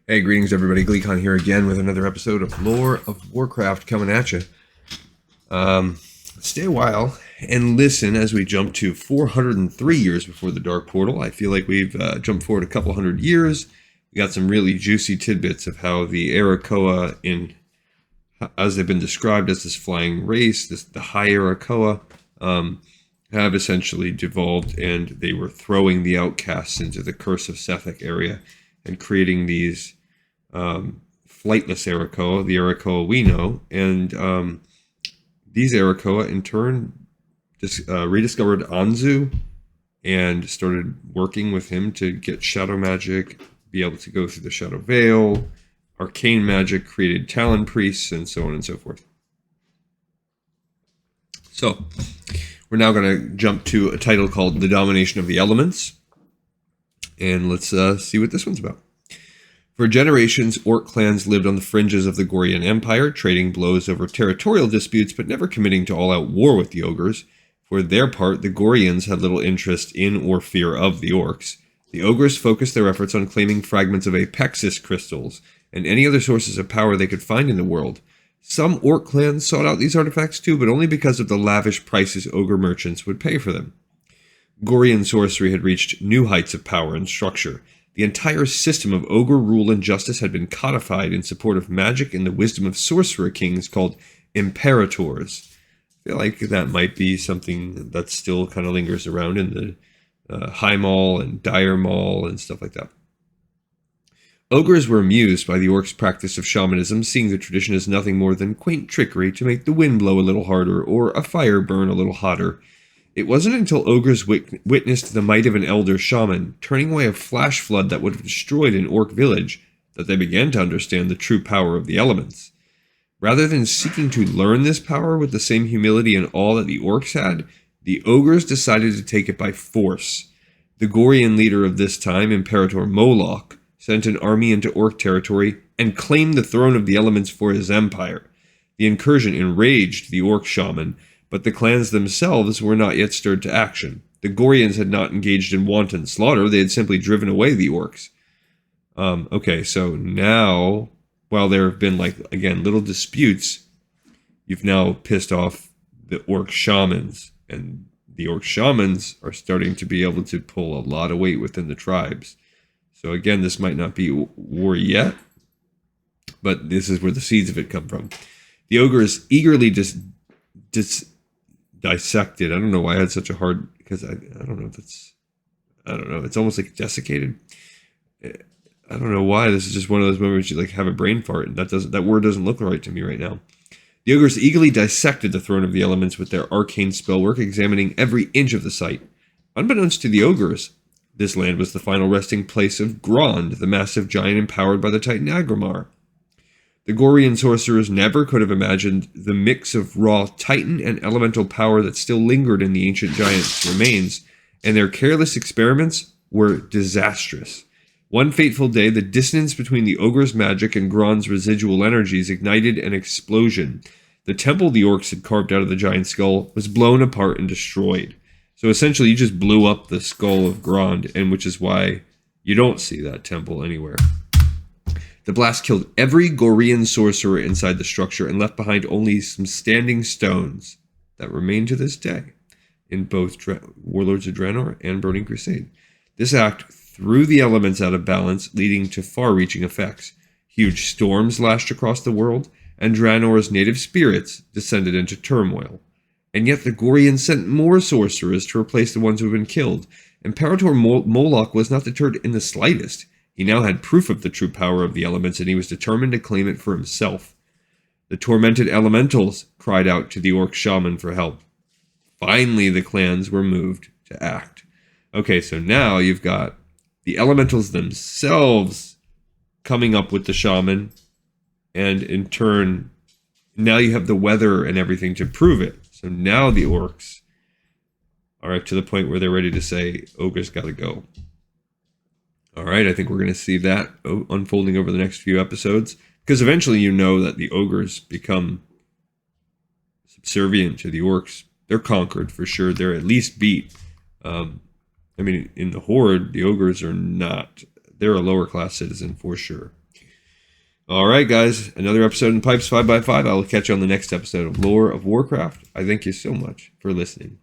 Hey, greetings everybody. Gleekon here again with another episode of Lore of Warcraft coming at you. Stay a while and listen as we jump to 403 years before the Dark Portal. I feel like we've jumped forward a couple hundred years. We got some really juicy tidbits of how the Arakoa, as they've been described as this flying race, the High Arakoa, have essentially devolved, and they were throwing the outcasts into the Curse of Sethek area and creating these flightless Arakoa, the Arakoa we know, and these Arakoa in turn rediscovered Anzu and started working with him to get shadow magic, be able to go through the Shadow Veil, arcane magic, created Talon priests, and so on and so forth. So, we're now going to jump to a title called The Domination of the Elements, and let's see what this one's about. For generations, orc clans lived on the fringes of the Gorian Empire, trading blows over territorial disputes but never committing to all-out war with the ogres. For their part, the Gorians had little interest in or fear of the orcs. The ogres focused their efforts on claiming fragments of apexis crystals and any other sources of power they could find in the world. Some orc clans sought out these artifacts too, but only because of the lavish prices ogre merchants would pay for them. Gorian sorcery had reached new heights of power and structure. The entire system of ogre rule and justice had been codified in support of magic and the wisdom of sorcerer kings called imperators. I feel like that might be something that still kind of lingers around in the High Mall and Dire Mall and stuff like that. Ogres were amused by the orcs' practice of shamanism, seeing the tradition as nothing more than quaint trickery to make the wind blow a little harder or a fire burn a little hotter. It wasn't until ogres witnessed the might of an elder shaman, turning away a flash flood that would have destroyed an orc village, that they began to understand the true power of the elements. Rather than seeking to learn this power with the same humility and awe that the orcs had, the ogres decided to take it by force. The Gorian leader of this time, Imperator Moloch, sent an army into orc territory and claimed the throne of the elements for his empire. The incursion enraged the orc shaman, but the clans themselves were not yet stirred to action. The Gorians had not engaged in wanton slaughter, they had simply driven away the orcs. Okay, so now, while there have been, again, little disputes, you've now pissed off the orc shamans, and the orc shamans are starting to be able to pull a lot of weight within the tribes. So again, this might not be war yet, but this is where the seeds of it come from. The ogres eagerly dissected. I don't know why I had such a hard, because I don't know if it's, I don't know, it's almost like desiccated. I don't know why. This is just one of those moments you have a brain fart, and that word doesn't look right to me right now. The ogres eagerly dissected the throne of the elements with their arcane spellwork, examining every inch of the site. Unbeknownst to the ogres, this land was the final resting place of Grond, the massive giant empowered by the Titan Agrimar. The Gorian sorcerers never could have imagined the mix of raw Titan and elemental power that still lingered in the ancient giant's remains, and their careless experiments were disastrous. One fateful day, the dissonance between the ogre's magic and Grond's residual energies ignited an explosion. The temple the orcs had carved out of the giant's skull was blown apart and destroyed. So essentially, you just blew up the skull of Grond, and which is why you don't see that temple anywhere. The blast killed every Gorian sorcerer inside the structure and left behind only some standing stones that remain to this day in both Warlords of Draenor and Burning Crusade. This act threw the elements out of balance, leading to far-reaching effects. Huge storms lashed across the world, and Draenor's native spirits descended into turmoil. And yet the Gorians sent more sorcerers to replace the ones who had been killed. Imperator Moloch was not deterred in the slightest. He now had proof of the true power of the elements, and he was determined to claim it for himself. The tormented elementals cried out to the orc shaman for help. Finally, the clans were moved to act. Okay, so now you've got the elementals themselves coming up with the shaman, and in turn, now you have the weather and everything to prove it. So now the orcs are to the point where they're ready to say, ogres gotta go. All right, I think we're going to see that unfolding over the next few episodes, because eventually you know that the ogres become subservient to the orcs. They're conquered for sure. They're at least beat. I mean, in the Horde, the ogres are not. They're a lower class citizen for sure. All right, guys. Another episode in Pipes 5x5. I will catch you on the next episode of Lore of Warcraft. I thank you so much for listening.